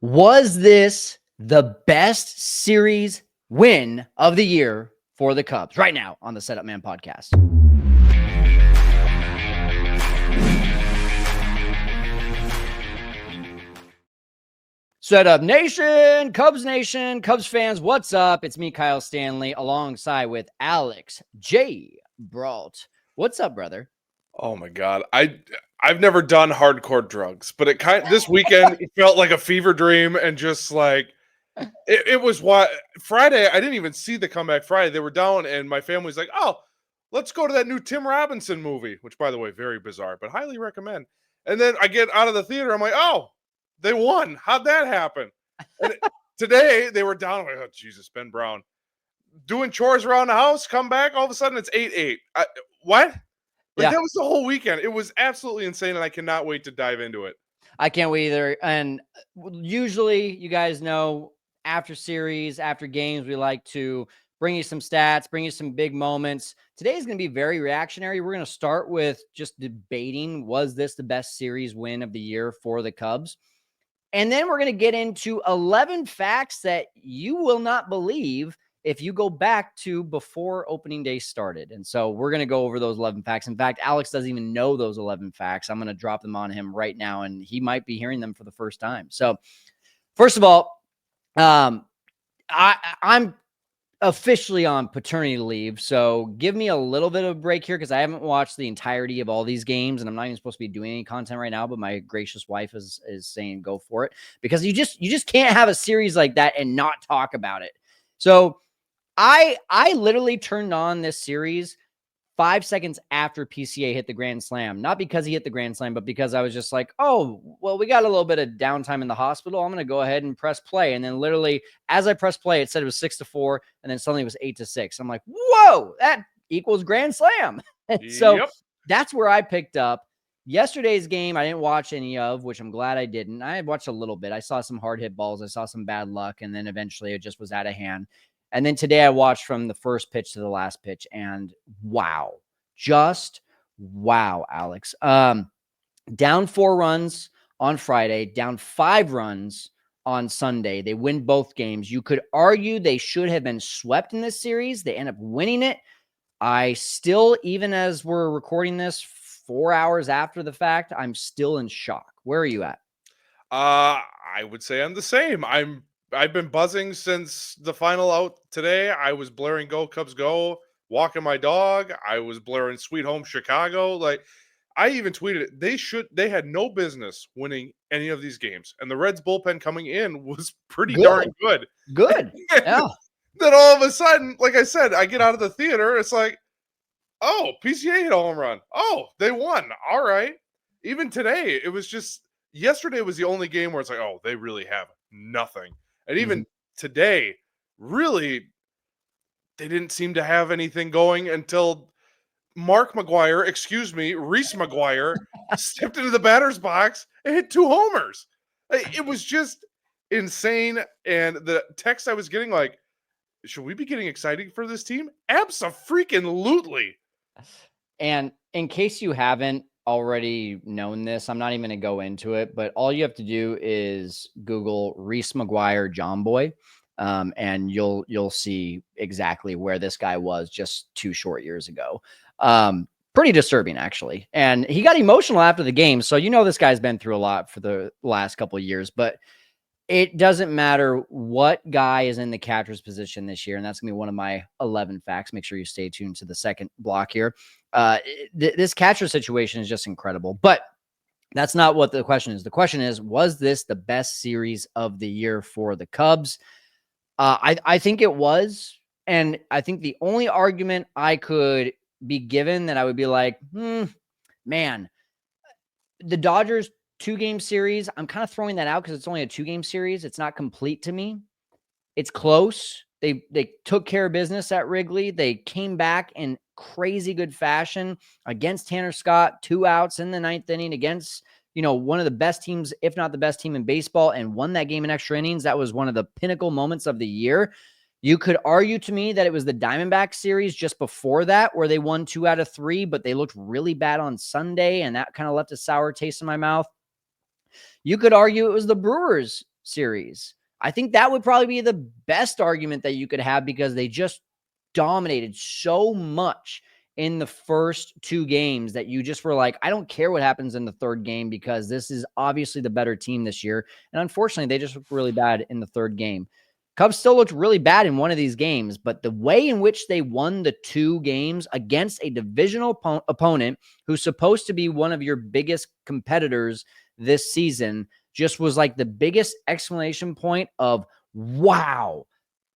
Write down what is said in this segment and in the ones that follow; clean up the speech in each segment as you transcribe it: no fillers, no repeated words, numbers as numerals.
Was this the best series win of the year for the Cubs? Right now on the Setup Man podcast. Setup Nation, Cubs fans, what's up? It's me, Kyle Stanley, alongside with Alex J. Brault. What's up, brother? Oh my God. I've never done hardcore drugs, but this weekend it felt like a fever dream, and just like it was what Friday. I didn't even see the comeback Friday. They were down and my family's like, "Oh, let's go to that new Tim Robinson movie," which, by the way, very bizarre, but highly recommend. And then I get out of the theater, I'm like, "Oh, they won. How'd that happen?" And today they were down. I'm like, "Oh, Jesus, Ben Brown." Doing chores around the house, come back, all of a sudden it's 8-8. What? Like, that was the whole weekend. It was absolutely insane, and I cannot wait to dive into it. I can't wait either. And usually, you guys know, after series, after games, we like to bring you some stats, bring you some big moments. Today is going to be very reactionary. We're going to start with just debating, was this the best series win of the year for the Cubs? And then we're going to get into 11 facts that you will not believe if you go back to before opening day started. And so we're going to go over those 11 facts. In fact, Alex doesn't even know those 11 facts. I'm going to drop them on him right now, and he might be hearing them for the first time. So first of all, I'm officially on paternity leave. So give me a little bit of a break here, because I haven't watched the entirety of all these games, and I'm not even supposed to be doing any content right now, but my gracious wife is saying go for it, because you just can't have a series like that and not talk about it. So I literally turned on this series 5 seconds after PCA hit the grand slam, not because he hit the grand slam, but because I was just like, oh, well, we got a little bit of downtime in the hospital. I'm going to go ahead and press play. And then literally as I pressed play, it said it was 6-4. And then suddenly it was 8-6. I'm like, whoa, that equals grand slam. So that's where I picked up. Yesterday's game, I didn't watch any of, which I'm glad I didn't. I watched a little bit. I saw some hard hit balls. I saw some bad luck. And then eventually it just was out of hand. And then today I watched from the first pitch to the last pitch, and wow, just wow, Alex. Down 4 runs on Friday, down 5 runs on Sunday. They win both games. You could argue they should have been swept in this series. They end up winning it. I still, even as we're recording this 4 hours after the fact, I'm still in shock. Where are you at? I would say I'm the same. I've been buzzing since the final out today. I was blaring "Go Cubs Go," walking my dog. I was blaring "Sweet Home Chicago." Like, I even tweeted it. They had no business winning any of these games, and the Reds bullpen coming in was pretty darn good. Good. Yeah. Then all of a sudden, like I said, I get out of the theater. It's like, oh, PCA hit a home run. Oh, they won. All right. Even today, it was just, yesterday was the only game where it's like, oh, they really have nothing. And even today, really, they didn't seem to have anything going until Reese McGuire stepped into the batter's box and hit 2 homers. It was just insane. And the text I was getting, like, should we be getting excited for this team? Abso-freaking-lutely. And in case you haven't already known this, I'm not even going to go into it, but all you have to do is Google Reese McGuire John Boy, and you'll see exactly where this guy was just 2 short years ago. Pretty disturbing, actually. And he got emotional after the game, so this guy's been through a lot for the last couple of years, but it doesn't matter what guy is in the catcher's position this year, and that's going to be one of my 11 facts. Make sure you stay tuned to the second block here. This catcher situation is just incredible, but that's not what the question is. The question is, was this the best series of the year for the Cubs? I think it was, and I think the only argument I could be given that I would be like, man, the Dodgers 2-game series, I'm kind of throwing that out because it's only a 2-game series. It's not complete to me. It's close. They took care of business at Wrigley. They came back in crazy good fashion against Tanner Scott, 2 outs in the 9th inning against, one of the best teams, if not the best team in baseball, and won that game in extra innings. That was one of the pinnacle moments of the year. You could argue to me that it was the Diamondback series just before that where they won 2 out of 3, but they looked really bad on Sunday, and that kind of left a sour taste in my mouth. You could argue it was the Brewers series. I think that would probably be the best argument that you could have because they just dominated so much in the first two games that you just were like, I don't care what happens in the third game because this is obviously the better team this year. And unfortunately, they just looked really bad in the third game. Cubs still looked really bad in one of these games, but the way in which they won the two games against a divisional opponent who's supposed to be one of your biggest competitors this season just was like the biggest exclamation point of, wow,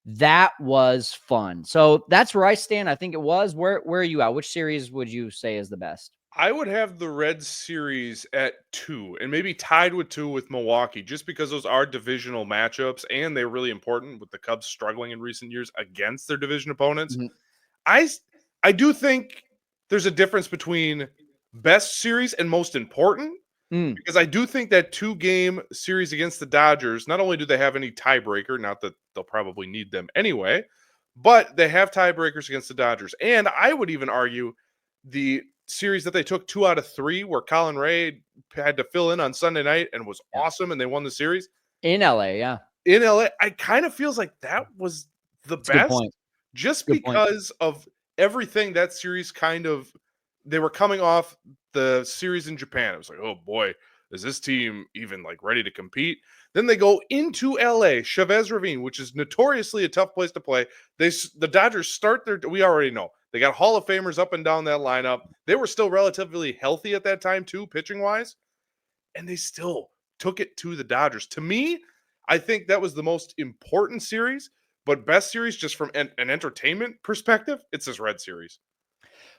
that was fun. So that's where I stand. I think it was. Where are you at? Which series would you say is the best? I would have the Reds series at 2 and maybe tied with 2 with Milwaukee just because those are divisional matchups and they're really important with the Cubs struggling in recent years against their division opponents. Mhm. I I do think there's a difference between best series and most important Mm. because I do think that 2-game series against the Dodgers, not only do they have any tiebreaker, not that they'll probably need them anyway, but they have tiebreakers against the Dodgers. And I would even argue the series that they took 2 out of 3 where Colin Ray had to fill in on Sunday night and was Yeah. awesome and they won the series In LA, yeah. in LA, I kind of feels like that was the It's a good best point. just Good point. because of everything that series kind of they were coming off the series in Japan. It was like, oh boy, is this team even like ready to compete? Then they go into LA, Chavez Ravine, which is notoriously a tough place to play. The Dodgers start their we already know. They got Hall of Famers up and down that lineup. They were still relatively healthy at that time too, pitching wise, and they still took it to the Dodgers. To me, I think that was the most important series, but best series just from an entertainment perspective, it's this Red series.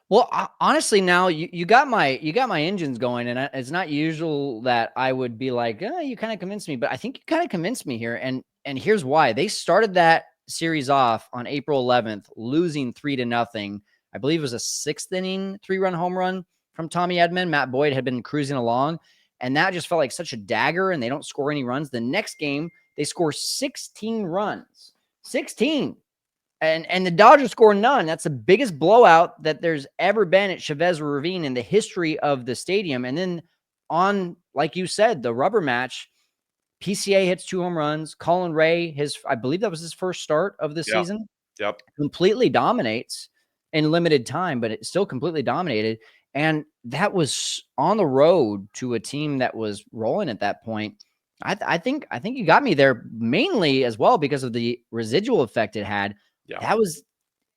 Well, honestly, now you got my engines going, and it's not usual that I would be like, oh, you kind of convinced me, but I think you kind of convinced me here, and here's why. They started that series off on April 11th, losing 3-0. I believe it was a sixth inning 3-run home run from Tommy Edman. Matt Boyd had been cruising along, and that just felt like such a dagger, and they don't score any runs. The next game, they score 16 runs, 16. And the Dodgers score none. That's the biggest blowout that there's ever been at Chavez Ravine in the history of the stadium. And then on, like you said, the rubber match, PCA hits 2 home runs. Colin Ray, I believe that was his first start of the Yeah. season, Yep. completely dominates in limited time, but it still completely dominated. And that was on the road to a team that was rolling at that point. I think you got me there mainly as well because of the residual effect it had. Yeah. That was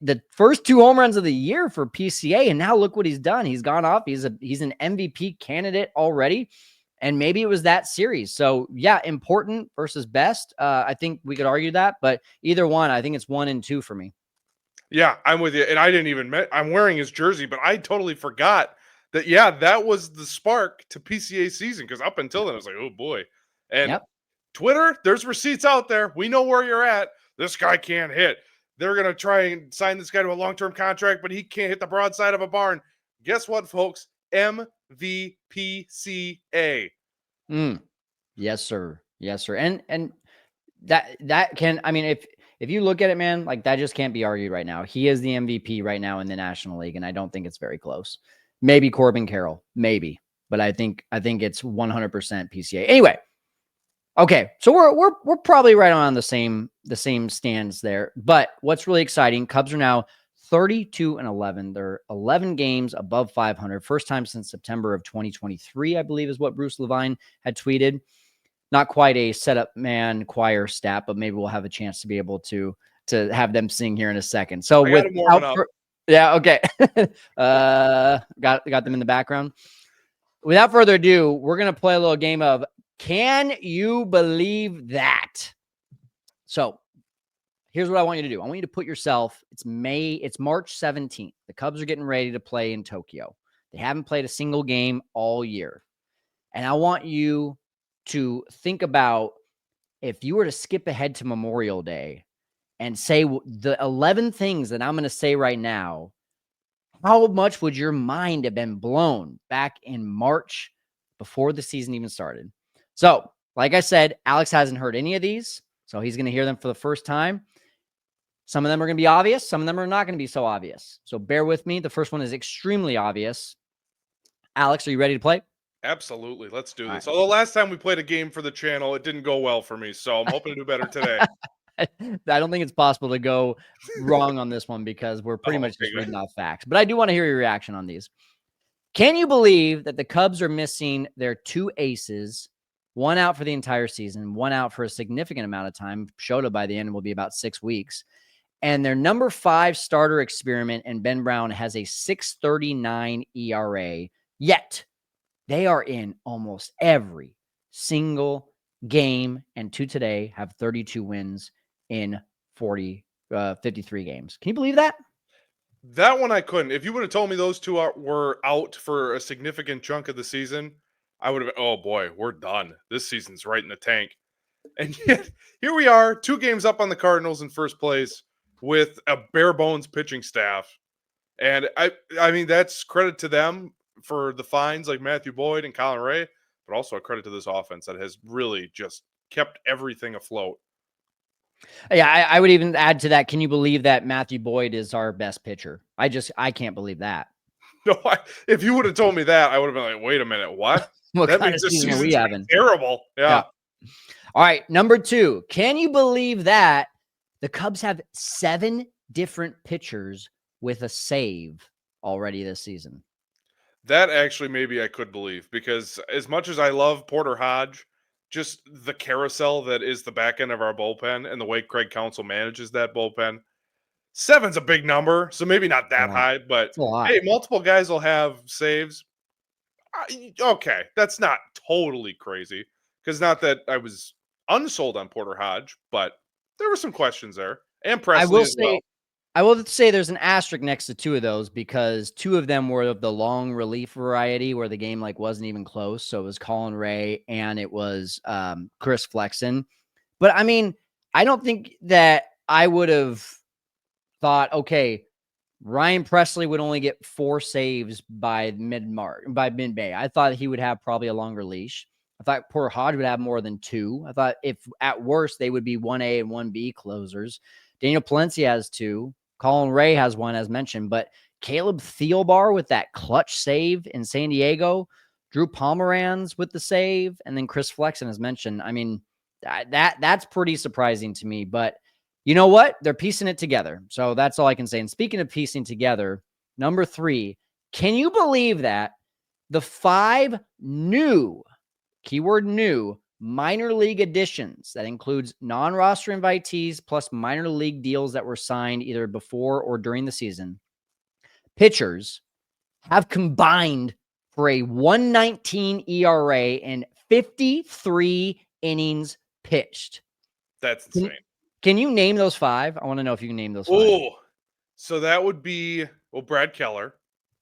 the first 2 home runs of the year for PCA, and now look what he's done. He's gone off. He's an MVP candidate already, and maybe it was that series. So yeah, important versus best. I think we could argue that, but either one, I think it's 1 and 2 for me. Yeah, I'm with you. And I didn't even I'm wearing his jersey, but I totally forgot that yeah, that was the spark to PCA season because up until then I was like, oh boy. And Yep. Twitter, there's receipts out there. We know where you're at. This guy can't hit. They're going to try and sign this guy to a long-term contract, but he can't hit the broadside of a barn. Guess what, folks? MVPCA. Yes, sir. Yes, sir. And that can, I mean, if you look at it, man, like that just can't be argued right now. He is the MVP right now in the National League, and I don't think it's very close. Maybe Corbin Carroll, maybe, but I think it's 100% PCA. Anyway, okay, so we're probably right on the same stands there. But what's really exciting, Cubs are now 32-11. They're 11 games above 500. First time since September of 2023, I believe, is what Bruce Levine had tweeted. Not quite a setup man choir stat, but maybe we'll have a chance to be able to have them sing here in a second. So I got him warming up. yeah, okay. Got them in the background. Without further ado, we're going to play a little game of Can You Believe That? So here's what I want you to do. I want you to put yourself, it's March 17th. The Cubs are getting ready to play in Tokyo. They haven't played a single game all year. And I want you to think about if you were to skip ahead to Memorial Day and say the 11 things that I'm going to say right now, how much would your mind have been blown back in March before the season even started? So, like I said, Alex hasn't heard any of these, so he's going to hear them for the first time. Some of them are going to be obvious. Some of them are not going to be so obvious. So bear with me. The first one is extremely obvious. Alex, are you ready to play? Absolutely. Let's do All this. right. Although last time we played a game for the channel, it didn't go well for me. So I'm hoping to do better today. I don't think it's possible to go wrong on this one because we're pretty Oh, much okay, just good. reading off facts. But I do want to hear your reaction on these. Can you believe that the Cubs are missing their two aces, one out for the entire season, one out for a significant amount of time? Shota by the end will be about 6 weeks. And their number 5 starter experiment and Ben Brown has a 6.39 ERA. Yet they are in almost every single game, and to today have 32 wins in 53 games. Can you believe that? That one I couldn't. If you would have told me those two were out for a significant chunk of the season, I would have been, oh boy, we're done. This season's right in the tank. And yet, here we are, 2 games up on the Cardinals in first place with a bare bones pitching staff. And I mean, that's credit to them for the finds like Matthew Boyd and Colin Ray, but also a credit to this offense that has really just kept everything afloat. Yeah, I would even add to that. Can you believe that Matthew Boyd is our best pitcher? I can't believe that. No, if you would have told me that, I would have been like, wait a minute, what? What That kind means of this season are we season's been having? terrible. Yeah. Yeah. All right, number 2. Can you believe that the Cubs have 7 different pitchers with a save already this season? That actually maybe I could believe because as much as I love Porter Hodge, just the carousel that is the back end of our bullpen and the way Craig Counsell manages that bullpen, 7's a big number, so maybe not A that lot. high, but It's a lot. hey, multiple guys will have saves. Okay, that's not totally crazy because not that I was unsold on Porter Hodge, but there were some questions there, and I Presley will as well. say I will say there's an asterisk next to 2 of those because 2 of them were of the long relief variety where the game like wasn't even close. So it was Colin Ray and it was Chris Flexen. But I mean, I don't think that I would have thought, okay, Ryan Presley would only get 4 saves by mid-May. I thought he would have probably a longer leash. I thought Porter Hodge would have more than 2. I thought if at worst they would be 1A and 1B closers. Daniel Palencia has 2. Colin Ray has 1, as mentioned. But Caleb Thielbar with that clutch save in San Diego, Drew Pomeranz with the save, and then Chris Flexen, as mentioned. I mean, that's pretty surprising to me. But you know what? They're piecing it together. So that's all I can say. And speaking of piecing together, number 3, can you believe that the 5 new, keyword new, minor league additions that includes non-roster invitees plus minor league deals that were signed either before or during the season, pitchers have combined for a 1.19 ERA and 53 innings pitched? That's Can, insane. can you name those 5? I want to know if you can name those 5. Oh, so that would be Brad Keller.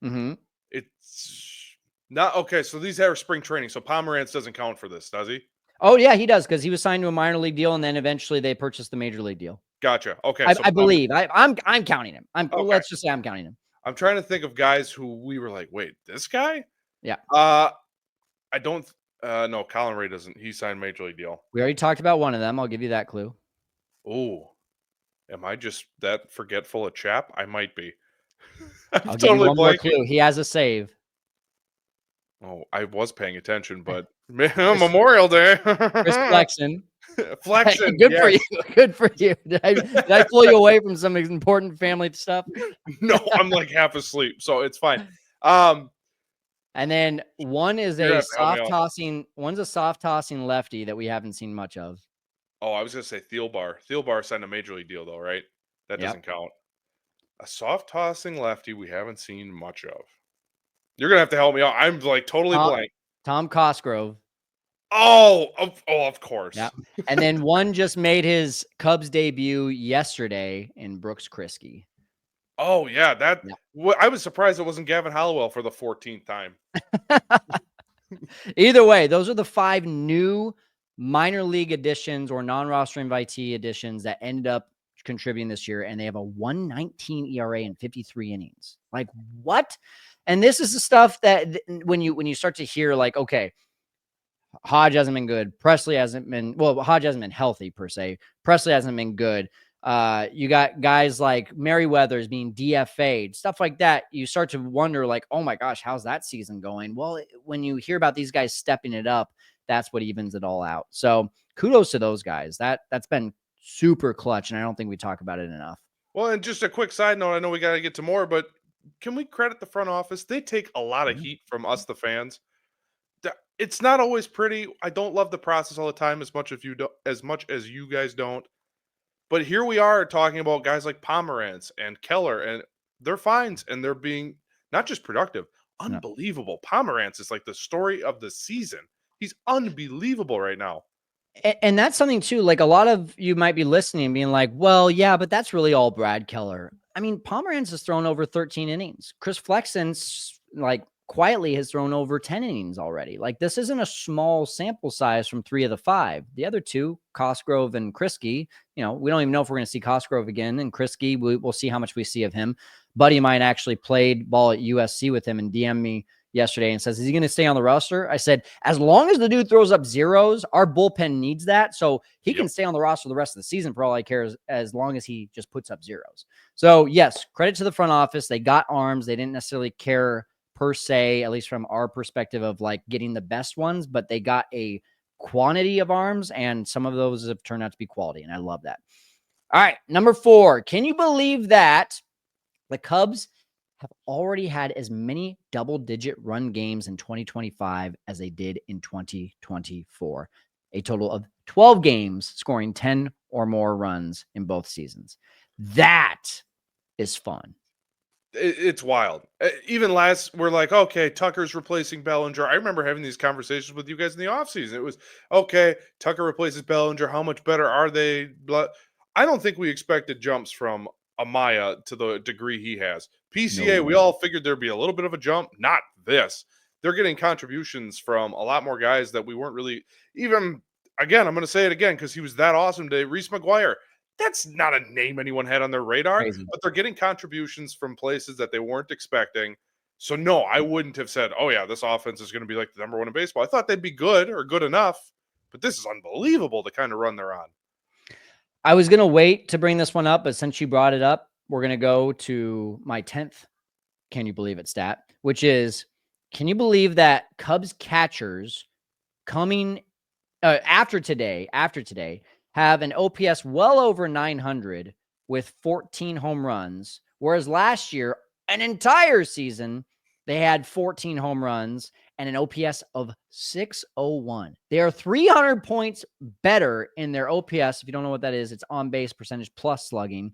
Mm-hmm. It's not okay. So these are spring training. So Pomerantz doesn't count for this, does he? Oh yeah, he does because he was signed to a minor league deal and then eventually they purchased the major league deal. Gotcha. Okay, I believe. I'm counting him. okay. Let's just say I'm counting him. I'm trying to think of guys who we were like, wait, this guy? Yeah. I don't. No, Colin Ray doesn't. He signed major league deal. We already talked about one of them. I'll give you that clue. Oh, am I just that forgetful a chap? I might be. I'll give you one more clue. He has a save. Oh, I was paying attention, but Memorial Day. Chris Flexen. Flexen. Good for you. Good for you. Did I pull you away from some important family stuff? No, I'm like half asleep, so it's fine. And then one is a soft tossing lefty that we haven't seen much of. Oh, I was gonna say Thielbar. Thielbar signed a major league deal though, right? That doesn't count. A soft tossing lefty we haven't seen much of. You're gonna have to help me out. I'm like totally blank. Tom Cosgrove. Oh, of course. Yeah. And then one just made his Cubs debut yesterday in Brooks Kriske. Oh yeah, I was surprised it wasn't Gavin Hollowell for the 14th time. Either way, those are the 5 new minor league additions or non-roster invitee additions that ended up contributing this year, and they have a 1.19 ERA and 53 innings. Like what? And this is the stuff that when you start to hear like, okay, Hodge hasn't been good. Presley hasn't been, well, Hodge hasn't been healthy per se. Presley hasn't been good. You got guys like Merriweather's being DFA'd, stuff like that. You start to wonder, like, oh my gosh, how's that season going? Well, when you hear about these guys stepping it up, that's what evens it all out. So kudos to those guys. That's been super clutch, and I don't think we talk about it enough. Well, and just a quick side note, I know we got to get to more, but can we credit the front office? They take a lot of Yeah. heat from us, the fans. It's not always pretty. I don't love the process all the time as much as you guys don't. But here we are talking about guys like Pomerantz and Keller, and they're fines, and they're being not just productive, No. unbelievable. Pomerantz is like the story of the season. He's unbelievable right now. And that's something too. Like, a lot of you might be listening and being like, well, yeah, but that's really all Brad Keller. I mean, Pomeranz has thrown over 13 innings. Chris Flexen's like quietly has thrown over 10 innings already. Like, this isn't a small sample size from 3 of the 5. The other 2, Cosgrove and Krisky, we don't even know if we're going to see Cosgrove again. And Krisky, we'll see how much we see of him. Buddy of mine actually played ball at USC with him and DM'd me yesterday and says, is he going to stay on the roster? I said, as long as the dude throws up zeros, our bullpen needs that. So he can stay on the roster the rest of the season for all I care, as long as he just puts up zeros. So yes, credit to the front office. They got arms. They didn't necessarily care per se, at least from our perspective of like getting the best ones, but they got a quantity of arms, and some of those have turned out to be quality. And I love that. All right. Number 4. Can you believe that the Cubs have already had as many double-digit run games in 2025 as they did in 2024? A total of 12 games scoring 10 or more runs in both seasons. That is fun. It's wild. Even we're like, okay, Tucker's replacing Bellinger. I remember having these conversations with you guys in the offseason. It was, okay, Tucker replaces Bellinger. How much better are they? I don't think we expected jumps from Amaya to the degree he has. PCA, we all figured there'd be a little bit of a jump. Not this. They're getting contributions from a lot more guys that we weren't really even. Again, I'm going to say it again because he was that awesome today. Reese McGuire. That's not a name anyone had on their radar, Crazy. but they're getting contributions from places that they weren't expecting. So, no, I wouldn't have said, oh, yeah, this offense is going to be like the number 1 in baseball. I thought they'd be good or good enough, but this is unbelievable, the kind of run they're on. I was going to wait to bring this one up, but since you brought it up, we're going to go to my 10th can you believe it stat, which is, can you believe that Cubs catchers coming after today have an OPS well over 900 with 14 home runs, whereas last year, an entire season, they had 14 home runs and an OPS of 601. They are 300 points better in their OPS. If you don't know what that is, it's on base percentage plus slugging.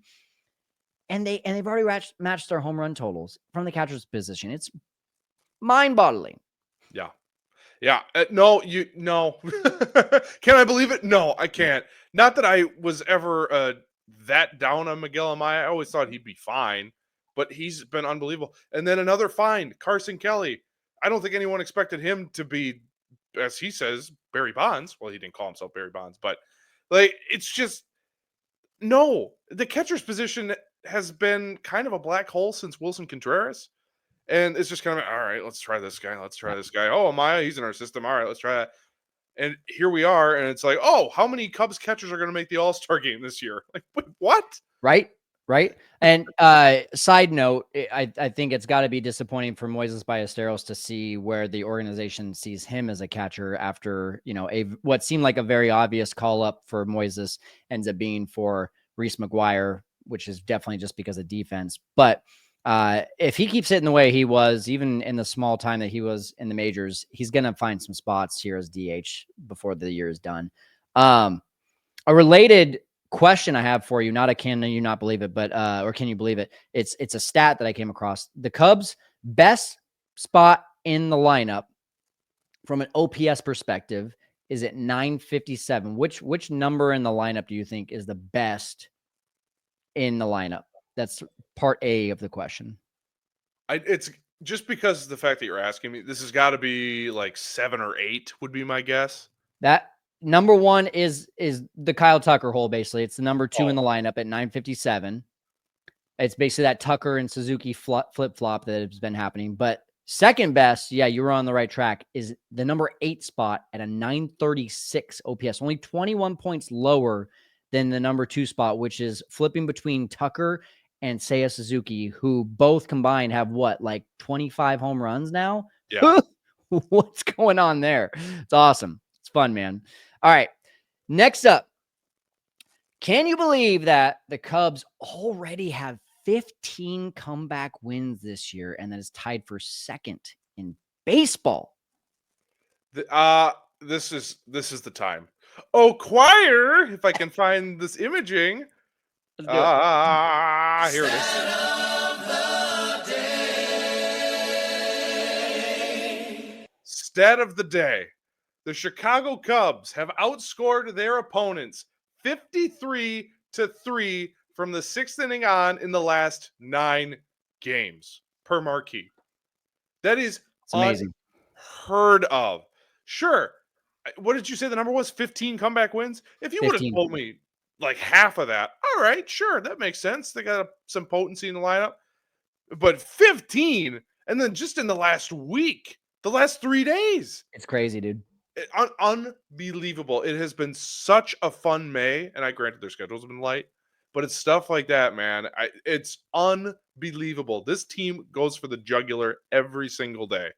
And they've already matched their home run totals from the catcher's position. It's mind-boggling. Yeah. Yeah. No. Can I believe it? No, I can't. Not that I was ever that down on Miguel Amaya. I always thought he'd be fine, but he's been unbelievable. And then another find, Carson Kelly. I don't think anyone expected him to be, as he says, Barry Bonds. Well, he didn't call himself Barry Bonds, but like, it's just, no. The catcher's position has been kind of a black hole since Wilson Contreras. And it's just kind of, all right, let's try this guy. Let's try this guy. Oh, Amaya, he's in our system. All right, let's try that. And here we are. And it's like, oh, how many Cubs catchers are going to make the All-Star game this year? Like, what? Right. And side note, I think it's got to be disappointing for Moises Ballesteros to see where the organization sees him as a catcher after, what seemed like a very obvious call up for Moises ends up being for Reese McGuire, which is definitely just because of defense. But if he keeps hitting the way he was, even in the small time that he was in the majors, he's going to find some spots here as DH before the year is done. A related question I have for you, not a can you not believe it, but or can you believe it? It's a stat that I came across. The Cubs' best spot in the lineup from an OPS perspective is at 957. Which number in the lineup do you think is the best in the lineup? That's part A of the question. It's just because of the fact that you're asking me, this has got to be like 7 or 8 would be my guess. That number 1 is the Kyle Tucker hole. Basically, it's the number 2 in the lineup at 957. It's basically that Tucker and Suzuki flip flop that has been happening. But second best, yeah, you were on the right track, is the number 8 spot at a 936 OPS, only 21 points lower than the number 2 spot, which is flipping between Tucker and Seiya Suzuki, who both combined have what, like 25 home runs now? Yeah. What's going on there? It's awesome. It's fun, man. All right. Next up, can you believe that the Cubs already have 15 comeback wins this year, and that is tied for second in baseball? This is the time. Oh, choir! If I can find this imaging. Let's do it. Here it is. Stat of the day. The Chicago Cubs have outscored their opponents 53-3 from the 6th inning on in the last 9 games per marquee. That is It's amazing. unheard of. Sure. What did you say the number was? 15 comeback wins? If you would have 15. told me like half of that, all right, sure, that makes sense. They got some potency in the lineup. But 15, and then just in the last week, the last 3 days. It's crazy, dude. Unbelievable. It has been such a fun May, and I granted their schedules have been light, but it's stuff like that, man. It's unbelievable. This team goes for the jugular every single day.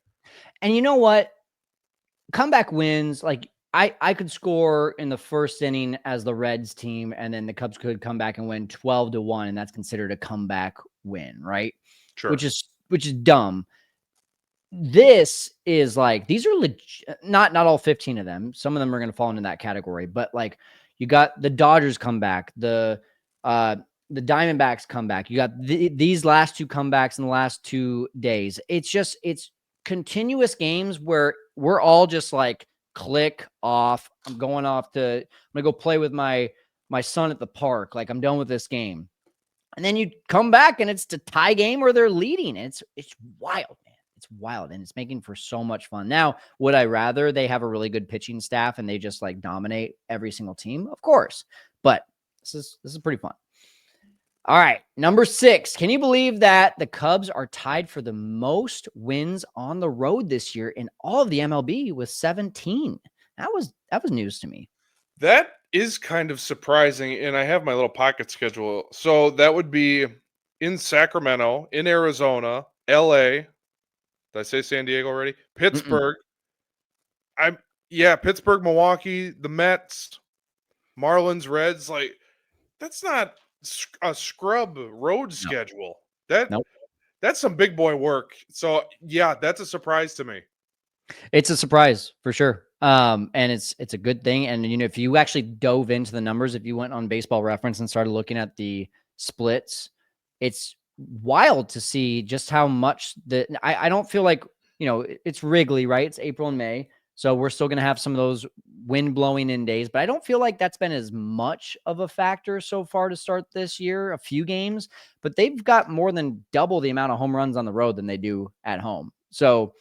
And you know what? Comeback wins, like I could score in the first inning as the Reds team, and then the Cubs could come back and win 12-1, and that's considered a comeback win, right? Sure. Which is dumb. This is like, these are not all 15 of them. Some of them are going to fall into that category, but like you got the Dodgers come back, the Diamondbacks come back. You got these last 2 comebacks in the last 2 days. It's continuous games where we're all just like, click off. I'm going to go play with my son at the park. Like, I'm done with this game. And then you come back and it's the tie game or they're leading. It's wild, man. It's wild, and it's making for so much fun. Now, would I rather they have a really good pitching staff and they just like dominate every single team? Of course. But this is pretty fun. All right, number 6. Can you believe that the Cubs are tied for the most wins on the road this year in all of the MLB with 17? That was news to me. That is kind of surprising, and I have my little pocket schedule. So that would be in Sacramento, in Arizona, LA. Did I say San Diego already? Pittsburgh. Pittsburgh, Milwaukee, the Mets, Marlins, Reds. Like, that's not a scrub road schedule. That's some big boy work. So yeah, that's a surprise to me. It's a surprise for sure. And it's a good thing. And you know, if you actually dove into the numbers, if you went on Baseball Reference and started looking at the splits, it's wild to see just how much I don't feel like, you know, it's Wrigley, right? It's April and May. So we're still going to have some of those wind blowing in days, but I don't feel like that's been as much of a factor so far to start this year, a few games, but they've got more than double the amount of home runs on the road than they do at home. So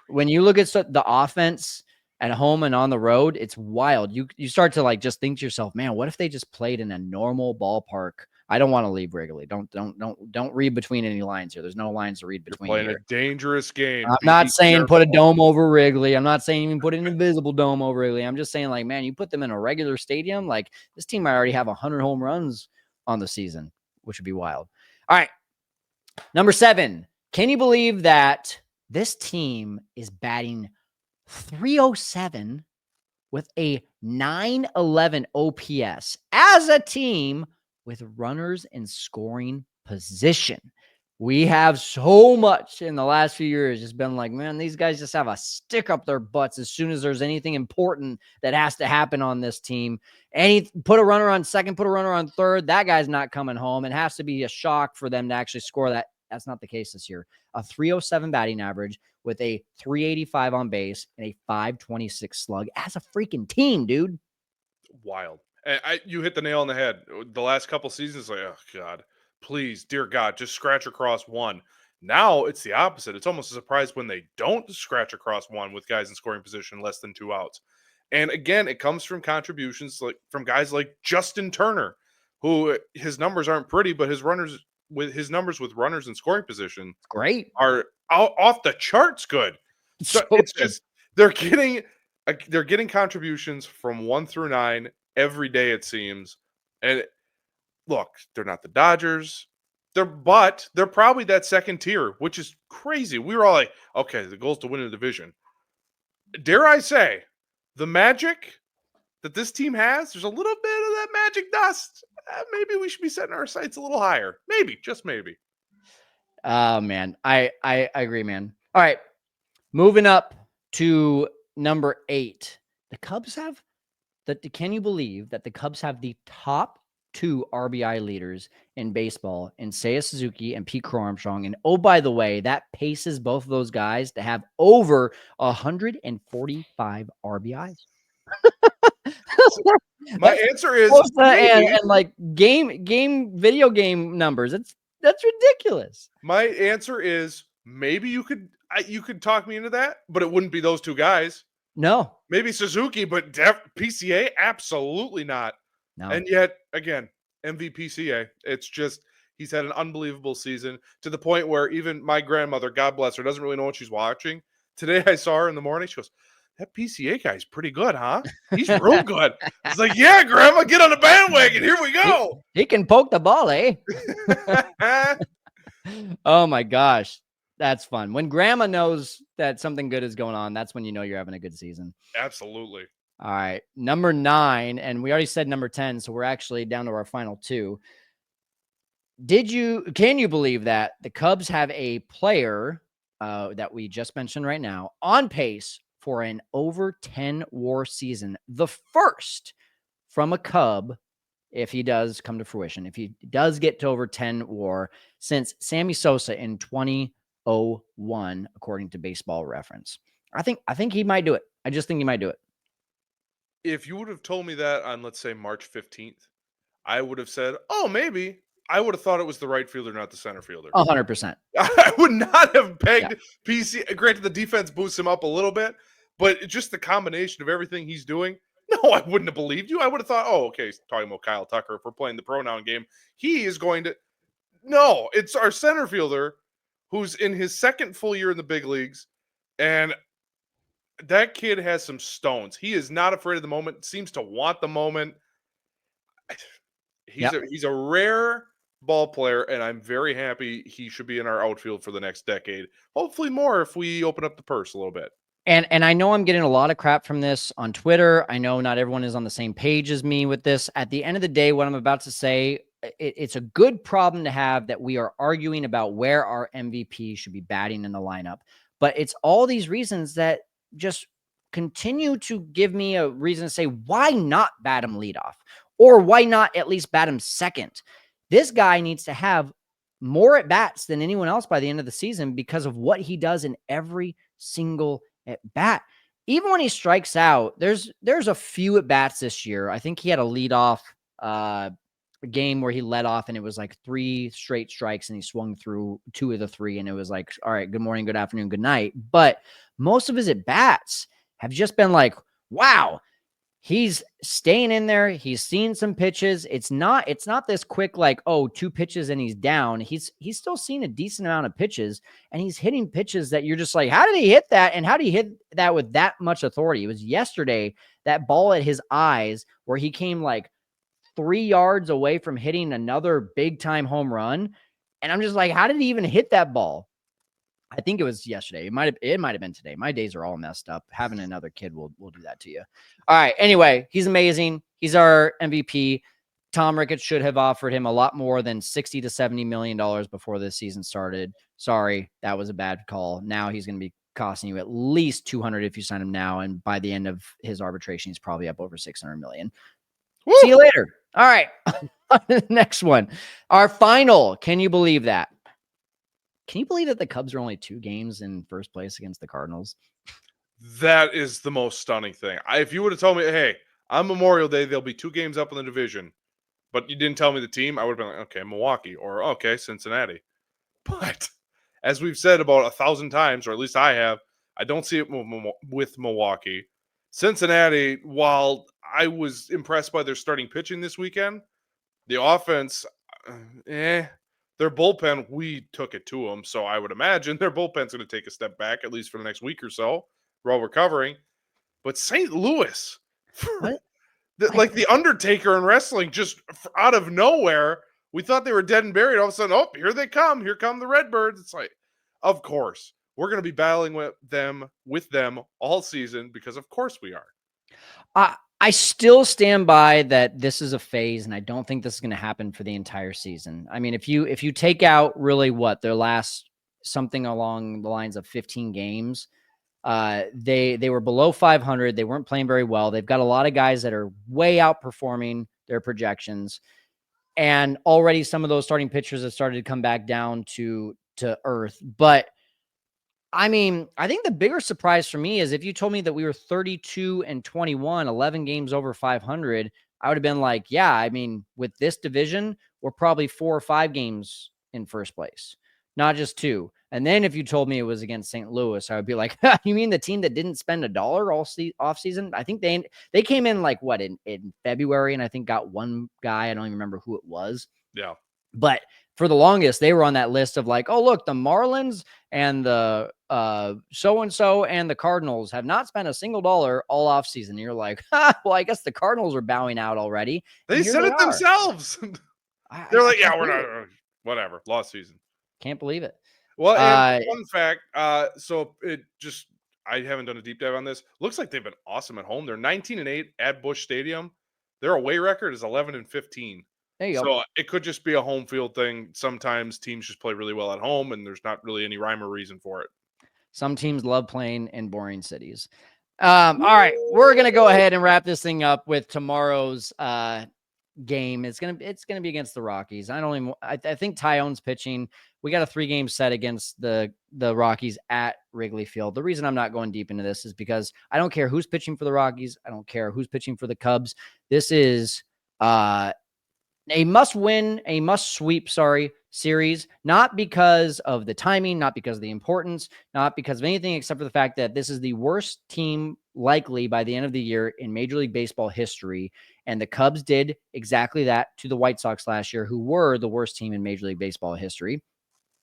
when you look at the offense at home and on the road, it's wild. You start to like just think to yourself, man, what if they just played in a normal ballpark? I don't want to leave Wrigley. Don't read between any lines here. There's no lines to read between. You're playing a dangerous game. I'm not saying put a dome over Wrigley. I'm not saying even put an invisible dome over Wrigley. I'm just saying, like, man, you put them in a regular stadium, like this team might already have 100 home runs on the season, which would be wild. All right. Number 7. Can you believe that this team is batting .307 with a .911 OPS as a team with runners in scoring position? We have so much in the last few years just been like, man, these guys just have a stick up their butts as soon as there's anything important that has to happen on this team. Put a runner on second, put a runner on third, that guy's not coming home. It has to be a shock for them to actually score that. That's not the case this year. A .307 batting average with a .385 on base and a .526 slug as a freaking team, dude. Wild. You hit the nail on the head. The last couple seasons, like, oh God, please, dear God, just scratch across one. Now it's the opposite. It's almost a surprise when they don't scratch across one with guys in scoring position less than 2 outs. And again, it comes from contributions from guys like Justin Turner, who his numbers aren't pretty, but his numbers with runners in scoring position great are off the charts good. So it's good. Just they're getting contributions from 1 through 9 every day, it seems, And look, they're not the Dodgers. They're probably that second tier, which is crazy. We were all like, okay, the goal is to win a division. Dare I say, the magic that this team has, there's a little bit of that magic dust. Maybe we should be setting our sights a little higher. Maybe, just maybe. Oh man, I agree, man. All right, moving up to number 8. The Cubs have can you believe that the Cubs have the top 2 RBI leaders in baseball in Seiya Suzuki and Pete Crow Armstrong? And oh, by the way, that paces both of those guys to have over 145 RBIs. My That's answer is and maybe. like video game numbers. That's ridiculous. My answer is maybe you could talk me into that, but it wouldn't be those two guys. No, Maybe Suzuki, but PCA absolutely not. no. And yet again, MVPCA. It's just he's had an unbelievable season to the point where even my grandmother, God bless her, doesn't really know what she's watching. Today I saw her in the morning. She goes, "That PCA guy's pretty good, huh? He's real good." I was like, "Yeah, Grandma, get on the bandwagon. Here we go." He can poke the ball, eh? Oh my gosh. That's fun. When grandma knows that something good is going on, that's when you know you're having a good season. Absolutely. All right. Number 9, and we already said number 10, so we're actually down to our final 2. Can you believe that the Cubs have a player that we just mentioned right now on pace for an over 10 WAR season, the first from a Cub, if he does come to fruition, if he does get to over 10 WAR, since Sammy Sosa in 2001, according to Baseball Reference. I think he might do it. I just think he might do it. If you would have told me that on, let's say, March 15th, I would have said, "Oh, maybe." I would have thought it was the right fielder, not the center fielder. 100%. I would not have Yeah. pegged PC. Granted, the defense boosts him up a little bit, but just the combination of everything he's doing. No, I wouldn't have believed you. I would have thought, oh, okay, he's talking about Kyle Tucker. If we're playing the pronoun game, he is going to. No, it's our center fielder who's in his second full year in the big leagues, and that kid has some stones. He is not afraid of the moment. Seems to want the moment. Yep. He's a rare ball player, and I'm very happy he should be in our outfield for the next decade. Hopefully more if we open up the purse a little bit. And I know I'm getting a lot of crap from this on Twitter. I know not everyone is on the same page as me with this. At the end of the day, what I'm about to say, it's a good problem to have that we are arguing about where our MVP should be batting in the lineup. But it's all these reasons that just continue to give me a reason to say, why not bat him leadoff? Or why not at least bat him second? This guy needs to have more at bats than anyone else by the end of the season because of what he does in every single at bat. Even when he strikes out, there's a few at bats this year. I think he had a leadoff game where he led off and it was like 3 straight strikes and he swung through 2 of the 3 and it was like, all right, good morning, good afternoon, good night. But most of his at bats have just been like, wow, he's staying in there. He's seen some pitches. It's not this quick, like, oh, 2 pitches and he's down. He's still seen a decent amount of pitches and he's hitting pitches that you're just like, how did he hit that? And how did he hit that with that much authority? It was yesterday, that ball at his eyes where he came like 3 yards away from hitting another big time home run. And I'm just like, how did he even hit that ball? I think it was yesterday. It might have been today. My days are all messed up. Having another kid will do that to you. All right. Anyway, he's amazing. He's our MVP. Tom Ricketts should have offered him a lot more than $60 to $70 million before this season started. Sorry, that was a bad call. Now he's going to be costing you at least 200 if you sign him now, and by the end of his arbitration, he's probably up over 600 million. Woo! See you later. All right. Next one. Our final. Can you believe that? Can you believe that the Cubs are only 2 games in first place against the Cardinals? That is the most stunning thing. If you would have told me, hey, on Memorial Day, there'll be 2 games up in the division, but you didn't tell me the team, I would have been like, okay, Milwaukee, or okay, Cincinnati. But as we've said about 1,000 times, or at least I have, I don't see it with Milwaukee. Cincinnati, while I was impressed by their starting pitching this weekend, the offense, their bullpen, we took it to them. So I would imagine their bullpen's going to take a step back, at least for the next week or so, while recovering. But St. Louis, What? Like the Undertaker in wrestling, just out of nowhere, we thought they were dead and buried. All of a sudden, oh, here they come! Here come the Redbirds. It's like, of course, we're going to be battling with them all season because, of course, we are. I still stand by that this is a phase, and I don't think this is going to happen for the entire season. I mean, if you take out really what their last something along the lines of 15 games, they were below 500. They weren't playing very well. They've got a lot of guys that are way outperforming their projections, and already some of those starting pitchers have started to come back down to earth. But I mean, I think the bigger surprise for me is if you told me that we were 32-21, 11 games over 500, I would have been like, yeah, I mean, with this division, we're probably 4 or 5 games in first place, not just 2. And then if you told me it was against St. Louis, I would be like, you mean the team that didn't spend $1 all off season? I think they came in like what in February, and I think got one guy. I don't even remember who it was. Yeah. But for the longest, they were on that list of like, oh, look, the Marlins and the so-and-so and the Cardinals have not spent a single dollar all off season. You're like, well, I guess the Cardinals are bowing out already. They said it themselves. They're like, yeah, we're not, whatever, lost season. Can't believe it. Well, and fun fact, so it just, I haven't done a deep dive on this. Looks like they've been awesome at home. They're 19-8 at Busch Stadium. Their away record is 11-15. There you so go. It could just be a home field thing. Sometimes teams just play really well at home, and there's not really any rhyme or reason for it. Some teams love playing in boring cities. All right, we're gonna go ahead and wrap this thing up with tomorrow's game. It's gonna be against the Rockies. I think Tyone's pitching. We got a 3-game set against the Rockies at Wrigley Field. The reason I'm not going deep into this is because I don't care who's pitching for the Rockies. I don't care who's pitching for the Cubs. This is a must-win, a must-sweep, series, not because of the timing, not because of the importance, not because of anything except for the fact that this is the worst team likely by the end of the year in Major League Baseball history. And the Cubs did exactly that to the White Sox last year, who were the worst team in Major League Baseball history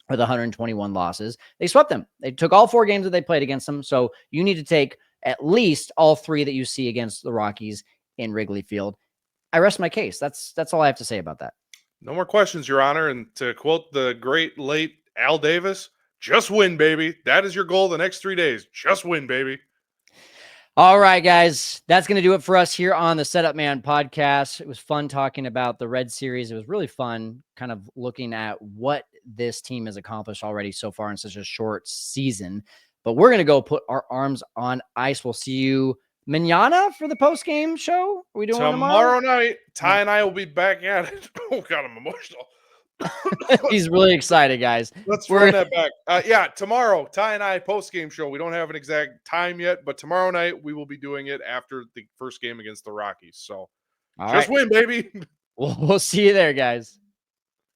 with 121 losses. They swept them. They took all 4 games that they played against them. So you need to take at least all 3 that you see against the Rockies in Wrigley Field. I rest my case. That's all I have to say about that. No more questions, Your Honor. And to quote the great late Al Davis, just win, baby. That is your goal the next 3 days. Just win, baby. All right, guys. That's going to do it for us here on the Setup Man podcast. It was fun talking about the Red Series. It was really fun kind of looking at what this team has accomplished already so far in such a short season. But we're going to go put our arms on ice. We'll see you mañana for the post-game show. Are we doing tomorrow night? Ty and I will be back at it. Oh God, I'm emotional. He's really excited, guys. Let's run that back. Yeah, tomorrow, Ty and I post-game show. We don't have an exact time yet, but tomorrow night we will be doing it after the first game against the Rockies. So just win, baby. We'll see you there, guys.